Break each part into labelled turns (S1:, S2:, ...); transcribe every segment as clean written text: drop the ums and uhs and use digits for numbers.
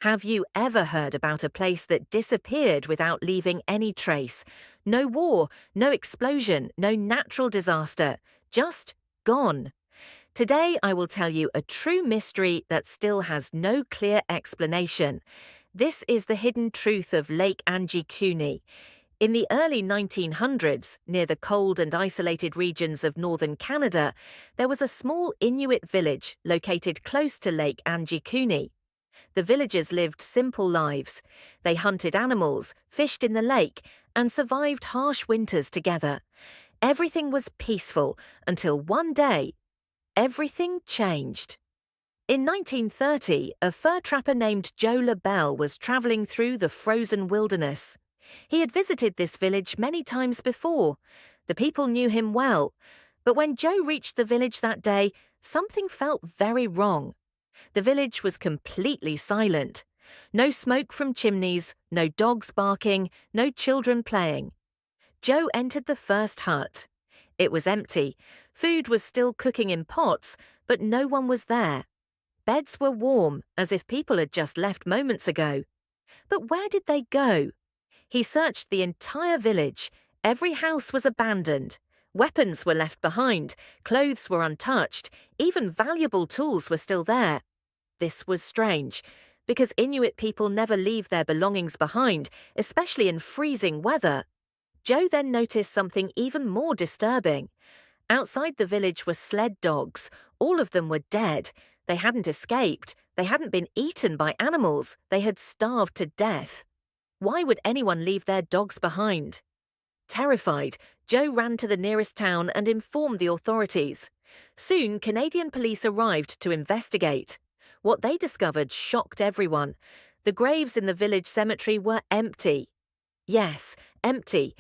S1: Have you ever heard about a place that disappeared without leaving any trace? No war, no explosion, no natural disaster, just gone. Today I will tell you a true mystery that still has no clear explanation. This is the hidden truth of Lake Anjikun. In the early 1900s, near the cold and isolated regions of northern Canada, there was a small Inuit village located close to Lake Anjikun. The villagers lived simple lives. They hunted animals, fished in the lake, and survived harsh winters together. Everything was peaceful until one day, everything changed. In 1930, a fur trapper named Joe LaBelle was traveling through the frozen wilderness. He had visited this village many times before. The people knew him well. But when Joe reached the village that day, something felt very wrong. The village was completely silent. No smoke from chimneys, no dogs barking, no children playing. Joe entered the first hut. It was empty. Food was still cooking in pots, but no one was there. Beds were warm, as if people had just left moments ago. But where did they go? He searched the entire village. Every house was abandoned. Weapons were left behind, clothes were untouched, even valuable tools were still there. This was strange, because Inuit people never leave their belongings behind, especially in freezing weather. Joe then noticed something even more disturbing. Outside the village were sled dogs. All of them were dead. They hadn't escaped. They hadn't been eaten by animals. They had starved to death. Why would anyone leave their dogs behind? Terrified, Joe ran to the nearest town and informed the authorities. Soon, Canadian police arrived to investigate. What they discovered shocked everyone. The graves in the village cemetery were empty. Yes, empty.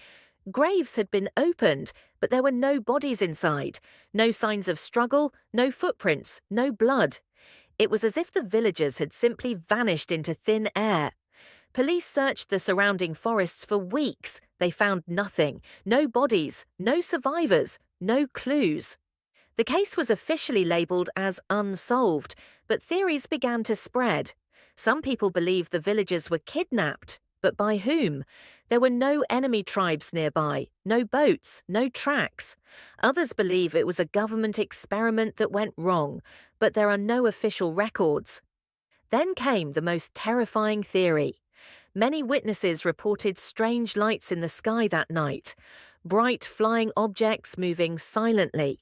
S1: Graves had been opened, but there were no bodies inside. No signs of struggle, no footprints, no blood. It was as if the villagers had simply vanished into thin air. Police searched the surrounding forests for weeks. They found nothing. No bodies, no survivors, no clues. The case was officially labelled as unsolved, but theories began to spread. Some people believed the villagers were kidnapped, but by whom? There were no enemy tribes nearby, no boats, no tracks. Others believe it was a government experiment that went wrong, but there are no official records. Then came the most terrifying theory. Many witnesses reported strange lights in the sky that night, bright flying objects moving silently.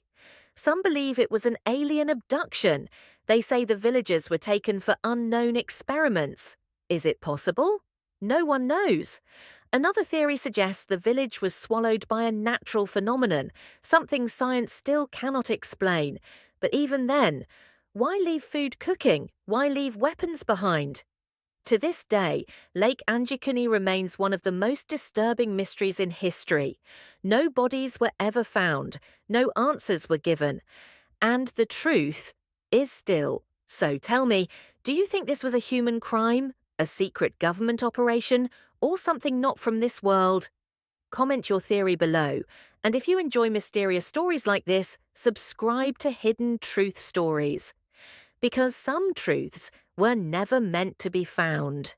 S1: Some believe it was an alien abduction. They say the villagers were taken for unknown experiments. Is it possible? No one knows. Another theory suggests the village was swallowed by a natural phenomenon, something science still cannot explain. But even then, why leave food cooking? Why leave weapons behind? To this day, Lake Anjikun remains one of the most disturbing mysteries in history. No bodies were ever found, no answers were given, and the truth is still. So tell me, do you think this was a human crime, a secret government operation, or something not from this world? Comment your theory below, and if you enjoy mysterious stories like this, subscribe to Hidden Truth Stories. Because some truths were never meant to be found.